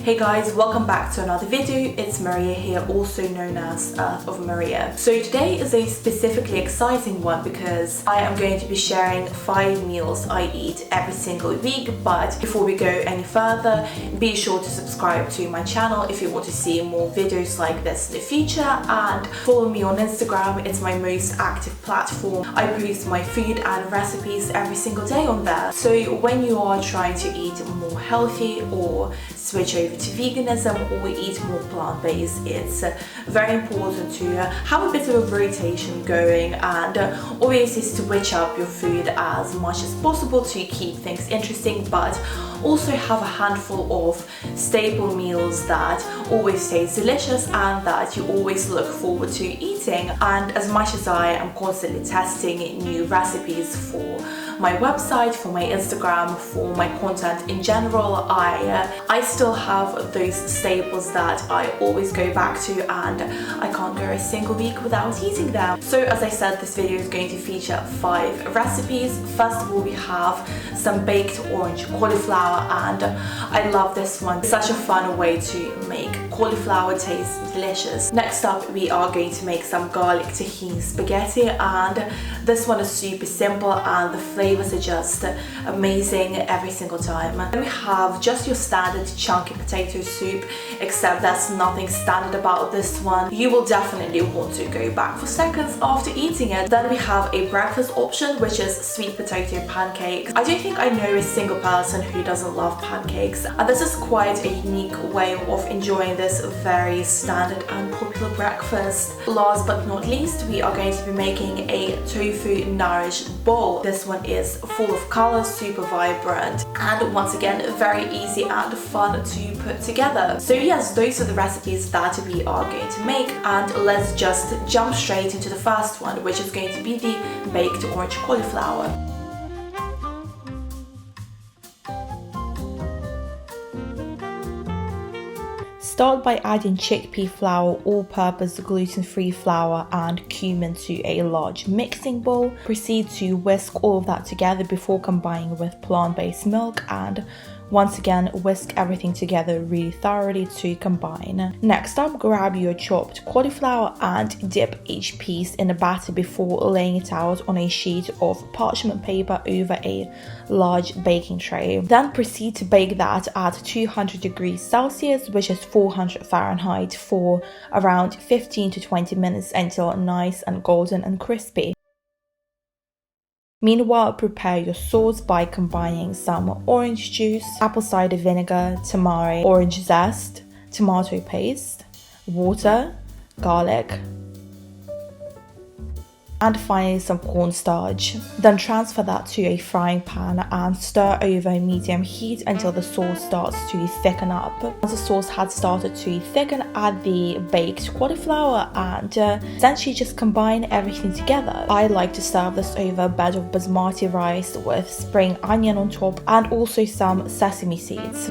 Hey guys, welcome back to another video. It's Maria here, also known as Earth of Maria. So today is a specifically exciting one because I am going to be sharing 5 meals I eat every single week. But before we go any further, be sure to subscribe to my channel if you want to see more videos like this in the future, and follow me on Instagram. It's my most active platform. I post my food and recipes every single day on there. So when you are trying to eat more healthy or switch over to veganism or eat more plant-based, it's very important to have a bit of a rotation going and obviously switch up your food as much as possible to keep things interesting, but also have a handful of staple meals that always taste delicious and that you always look forward to eating. And as much as I am constantly testing new recipes for my website, for my Instagram, for my content in general, I still have those staples that I always go back to, and I can't go a single week without eating them. So as I said, this video is going to feature 5 recipes. First of all, we have some baked orange cauliflower, and I love this one. It's such a fun way to make cauliflower taste delicious. Next up, we are going to make some garlic tahini spaghetti, and this one is super simple and the flavors are just amazing every single time. Then we have just your standard chunky potato soup, except there's nothing standard about this one. You will definitely want to go back for seconds after eating it. Then we have a breakfast option, which is sweet potato pancakes. I don't think I know a single person who doesn't love pancakes, and this is quite a unique way of enjoying this very standard and popular breakfast. Last but not least, we are going to be making a tofu nourish bowl. This one is full of colors, super vibrant, and once again very easy and fun to put together. So yes, those are the recipes that we are going to make, and let's just jump straight into the first one, which is going to be the baked orange cauliflower. Start by adding chickpea flour, all-purpose gluten-free flour, and cumin to a large mixing bowl. Proceed to whisk all of that together before combining with plant-based milk, and once again whisk everything together really thoroughly to combine. Next up, grab your chopped cauliflower and dip each piece in a batter before laying it out on a sheet of parchment paper over a large baking tray. Then proceed to bake that at 200 degrees Celsius, which is 400 Fahrenheit, for around 15 to 20 minutes until nice and golden and crispy. Meanwhile, prepare your sauce by combining some orange juice, apple cider vinegar, tamari, orange zest, tomato paste, water, garlic, and finally some cornstarch. Then transfer that to a frying pan and stir over medium heat until the sauce starts to thicken up. Once the sauce had started to thicken, add the baked cauliflower and essentially just combine everything together. I like to serve this over a bed of basmati rice with spring onion on top and also some sesame seeds.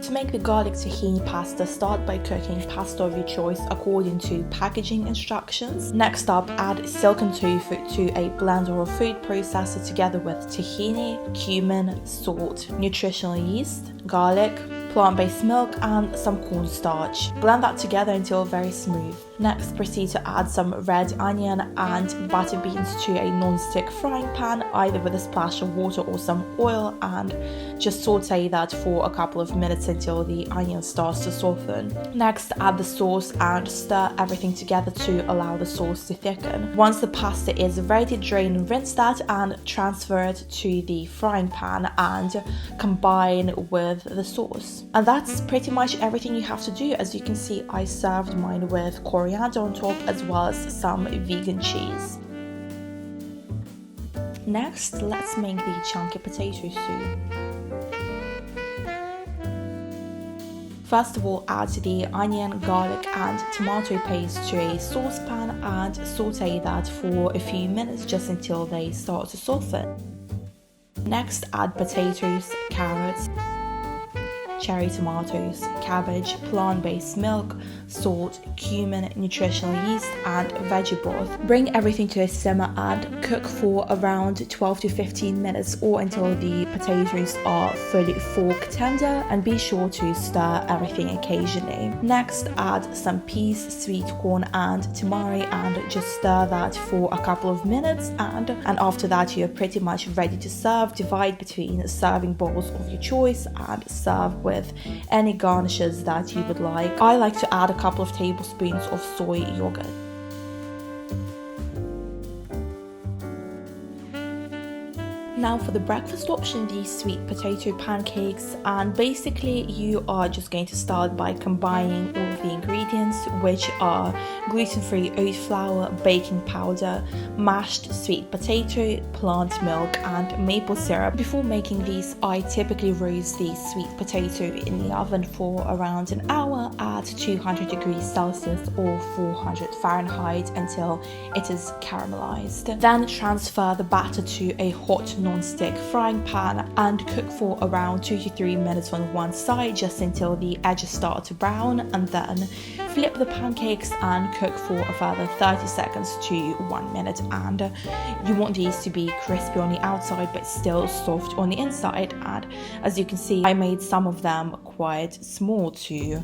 To make the garlic tahini pasta, start by cooking pasta of your choice according to packaging instructions. Next up, add silken tofu to a blender or food processor together with tahini, cumin, salt, nutritional yeast, garlic, plant-based milk, and some cornstarch. Blend that together until very smooth. Next, proceed to add some red onion and butter beans to a non-stick frying pan, either with a splash of water or some oil, and just saute that for a couple of minutes until the onion starts to soften. Next, add the sauce and stir everything together to allow the sauce to thicken. Once the pasta is ready, drain and rinse that and transfer it to the frying pan and combine with the sauce. And that's pretty much everything you have to do. As you can see, I served mine with coriander on top as well as some vegan cheese. Next, let's make the chunky potato soup. First of all, add the onion, garlic and tomato paste to a saucepan and saute that for a few minutes just until they start to soften. Next, add potatoes, carrots, cherry tomatoes, cabbage, plant-based milk, salt, cumin, nutritional yeast, and veggie broth. Bring everything to a simmer and cook for around 12 to 15 minutes or until the potatoes are fully fork tender, and be sure to stir everything occasionally. Next, add some peas, sweet corn, and tamari and just stir that for a couple of minutes, and after that you're pretty much ready to serve. Divide between serving bowls of your choice and serve with any garnishes that you would like. I like to add a couple of tablespoons of soy yogurt. Now for the breakfast option, these sweet potato pancakes, and basically you are just going to start by combining all of the ingredients, which are gluten-free oat flour, baking powder, mashed sweet potato, plant milk, and maple syrup. Before making these, I typically roast the sweet potato in the oven for around an hour at 200 degrees Celsius or 400 Fahrenheit until it is caramelized. Then transfer the batter to a hot non-stick frying pan and cook for around 2 to 3 minutes on one side, just until the edges start to brown, and then flip the pancakes and cook for a further 30 seconds to 1 minute. And you want these to be crispy on the outside but still soft on the inside. And as you can see, I made some of them quite small to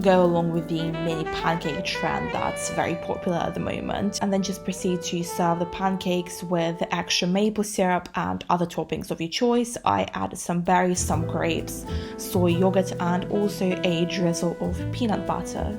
go along with the mini pancake trend that's very popular at the moment. And then just proceed to serve the pancakes with extra maple syrup and other toppings of your choice. I added some berries, some grapes, soy yogurt, and also a drizzle of peanut butter.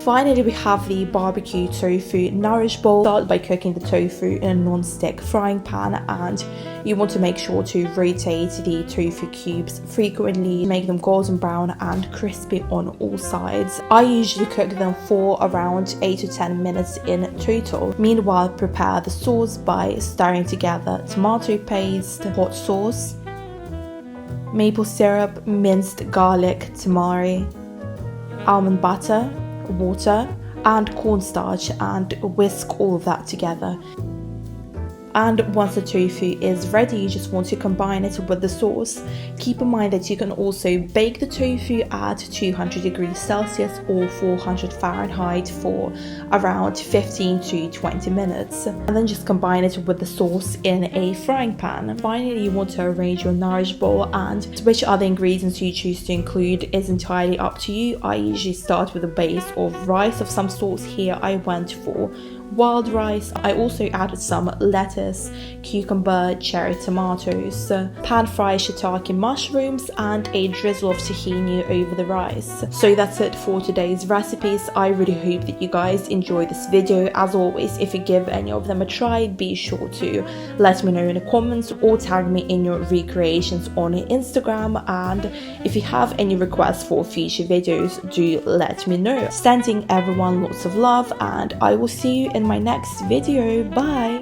Finally, we have the barbecue tofu nourish bowl. Start by cooking the tofu in a non-stick frying pan, and you want to make sure to rotate the tofu cubes frequently, make them golden brown and crispy on all sides. I usually cook them for around 8 to 10 minutes in total. Meanwhile, prepare the sauce by stirring together tomato paste, hot sauce, maple syrup, minced garlic, tamari, almond butter, water, and cornstarch, and whisk all of that together. And once the tofu is ready, you just want to combine it with the sauce. Keep in mind that you can also bake the tofu at 200 degrees Celsius or 400 Fahrenheit for around 15 to 20 minutes. And then just combine it with the sauce in a frying pan. Finally, you want to arrange your nourish bowl, and which other ingredients you choose to include is entirely up to you. I usually start with a base of rice of some sort. Here I went for wild rice. I also added some lettuce, cucumber, cherry tomatoes, pan-fried shiitake mushrooms, and a drizzle of tahini over the rice. So that's it for today's recipes. I really hope that you guys enjoy this video. As always, if you give any of them a try, be sure to let me know in the comments or tag me in your recreations on Instagram. And if you have any requests for future videos, do let me know. Sending everyone lots of love, and I will see you in my next video. Bye!